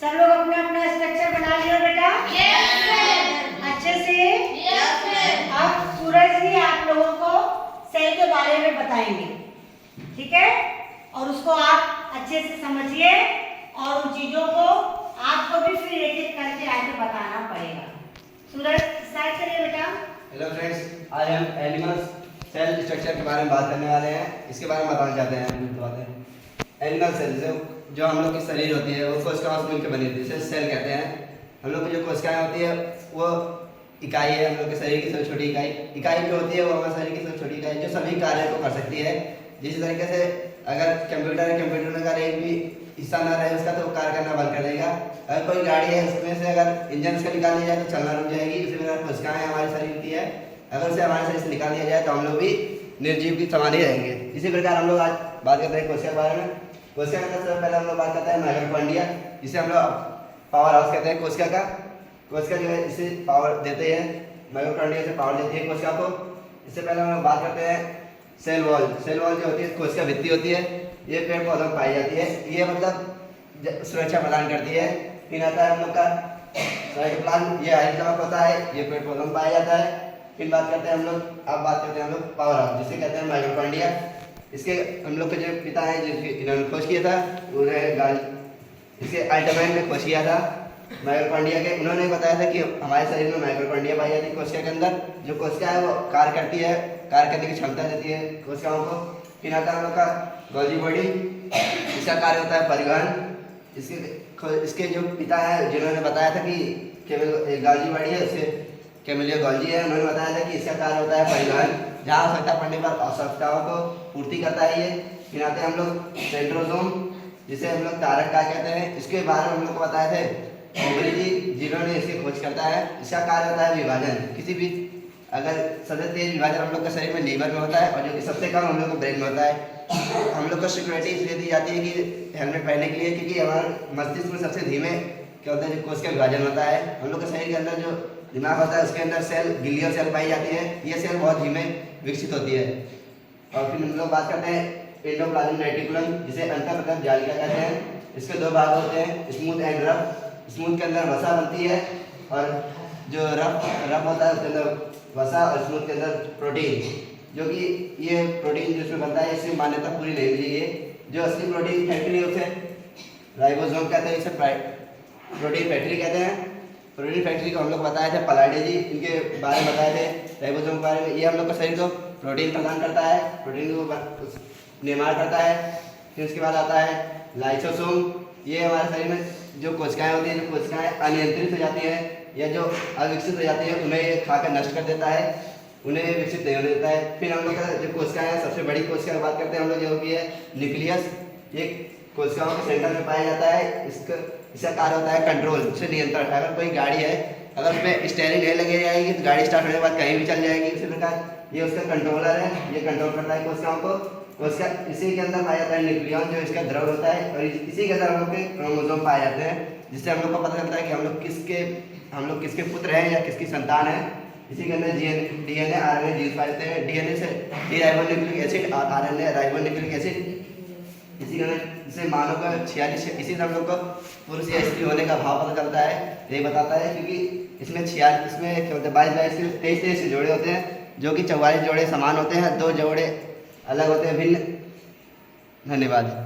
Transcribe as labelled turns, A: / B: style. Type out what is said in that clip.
A: सब लोग अपना अपना स्ट्रक्चर बना लियो बेटा। अच्छे से। अब सूरज ही आप लोगों को सेल के बारे में बताएंगे, ठीक है? और उसको आप अच्छे से समझिए और उन चीजों को आपको भी फिर एक एक करके आगे बताना पड़ेगा। सूरज स्टार्ट करिए बेटा।
B: हेलो फ्रेंड्स, आज हम एनिमल्स सेल स्ट्रक्चर के बारे में बात करने वाले हैं। इसके बारे में बताना चाहते हैं कुछ बातें। एनिमल सेल जो हम लोग की शरीर होती है वो कोशिकाओं से मिलकर बनी होती है, इसे सेल कहते हैं। हम लोग की जो कोशिकाएं होती है वो इकाई है, हम लोग के शरीर की सबसे छोटी इकाई जो होती है वो हमारे शरीर की सबसे छोटी इकाई जो सभी कार्य को कर सकती है। जिस तरीके से अगर कंप्यूटर में अगर एक भी हिस्सा ना रहे उसका तो कार्य करना बंद कर देगा। अगर कोई गाड़ी है उसमें से अगर इंजन उसका निकाल दिया जाए तो चलना रुक जाएगी। इसी प्रकार कोशिकाएं हमारे शरीर की है, अगर उसे हमारे शरीर से निकाल दिया जाए तो हम लोग भी निर्जीव की समान ही रहेंगे। इसी प्रकार हम लोग आज बात करते हैं कोशिका के बारे में। कोशिका का सबसे पहले हम लोग बात करते हैं माइटोकॉन्ड्रिया, जिसे हम लोग पावर हाउस कहते हैं कोशिका का। कोशिका जो है इसे पावर देते हैं, माइटोकॉन्ड्रिया से पावर देती है कोशिका को। इससे पहले हम लोग बात करते हैं सेल वॉल। सेल वॉल जो होती है कोशिका भित्ति होती है, ये पेड़ पौधों में पाई जाती है। ये मतलब सुरक्षा प्रदान करती है। फिर आता है हम लोग का साइटोप्लाज्म, ये हाइड्रोजन होता है, ये पेड़ पौधों में पाया जाता है। फिर बात करते हैं हम लोग, अब बात करते हैं हम लोग पावर हाउस, जिसे कहते हैं माइटोकॉन्ड्रिया। इसके हम लोग के जो पिता हैं जिन्होंने खोज किया था उन्हें इसके आइटमैन ने खोज किया था माइटोकॉन्ड्रिया के। उन्होंने बताया था कि हमारे शरीर में माइटोकॉन्ड्रिया पाई जाती है कोशिका के अंदर। जो कोशिका है वो कार्य करती है, कार्य करने की क्षमता देती है कोशिकाओं को। फिर आता है हम लोग का गोल्जी बॉडी, इसका कार्य होता है परिवहन। इसके जो पिता है जिन्होंने बताया था कि गोल्जी बॉडी है, उससे कैमिलिया गोल्जी है, उन्होंने बताया था कि इसका कार्य होता है परिवहन, जहाँ आवश्यकता पड़ने पर आवश्यकताओं को पूर्ति करता है ये। फिर आते हैं हम लोग सेंट्रोसोम, जिसे हम लोग तारक का कहते हैं। इसके बारे में हम लोग को बताए थे ओवरी जी, जिन्होंने इसकी खोज करता है। इसका कार्य होता है विभाजन। किसी भी अगर सबसे तेज विभाजन हम लोग के शरीर में लीवर में होता है और जो कि सबसे कम हम लोग को ब्रेन में होता है। हम लोग को सिक्योरिटी इसलिए दी जाती है कि हेलमेट पहनने के लिए, क्योंकि हमारे मस्तिष्क में सबसे धीमे क्या होता है जो कोशिका विभाजन होता है। हम लोग के शरीर के अंदर जो दिमाग होता है उसके अंदर सेल गिलियर सेल पाई जाती है। ये सेल बहुत धीमे विकसित होती है। और फिर हम लोग बात करते हैं एंडोप्लाज्मिक रेटिकुलम, जिसे अंतःप्रदत्त जालिका कहते हैं। इसके दो भाग होते हैं, स्मूथ एंड रफ। स्मूथ के अंदर वसा बनती है और जो रफ होता है उसके अंदर वसा, और स्मूथ के अंदर प्रोटीन। जो कि ये प्रोटीन जिसमें बनता है इसकी मान्यता पूरी नहीं मिली है। जो असली प्रोटीन फैक्ट्री उसे राइबोसोम कहते हैं, इसे प्रोटीन फैक्ट्री कहते हैं। प्रोटीन फैक्ट्री को हम लोग बताए थे पलाडे जी, इनके बारे में बताए थे राइबोसोम के बारे में। ये हम लोग का शरीर को प्रोटीन प्रदान करता है, प्रोटीन को निर्माण करता है। फिर उसके बाद आता है लाइसोसोम। ये हमारे शरीर में जो कोशिकाएं होती हैं, जो कोशिकाएं अनियंत्रित हो जाती हैं या जो अविकसित हो जाती है उन्हें ये खाकर नष्ट कर देता है, उन्हें विकसित नहीं होने देता है। फिर हम लोग का जो कोशिकाएं हैं, सबसे बड़ी कोशिका की बात करते हैं हम लोग, जो कि है न्यूक्लियस। ये कोशिकाओं के सेंटर में पाया जाता है। इसका कार्य होता है कंट्रोल, से नियंत्रण। अगर कोई गाड़ी है, अगर उसमें स्टीयरिंग नहीं लगी जाएगी तो गाड़ी स्टार्ट होने के बाद कहीं भी चल जाएगी। इसी प्रकार ये उसका कंट्रोलर है, ये कंट्रोल करता है कोशिकाओं को। कोशिका इसी के अंदर पाया जाता है न्यूक्लियन, जो इसका द्रव होता है, और इसी के अंदर हम लोग के क्रोमोसोम पाए जाते हैं, जिससे हम लोग को पता चलता है कि हम लोग किसके पुत्र हैं या किसकी संतान है। इसी के अंदर डीएनए आरएनए जीन्स पाए जाते हैं। डीएनए से डीराइबोन्यूक्लिक एसिड और आरएनए राइबोन्यूक्लिक एसिड। इसी के अंदर इसे मानव का 46, इसी से हम लोग को पुरुष या स्त्री होने का भाव पता चलता है। यही बताता है क्योंकि इसमें 46 में क्या होता है 22 23 जोड़े होते हैं, जो कि 44 जोड़े समान होते हैं, 2 जोड़े अलग होते हैं, भिन्न। धन्यवाद।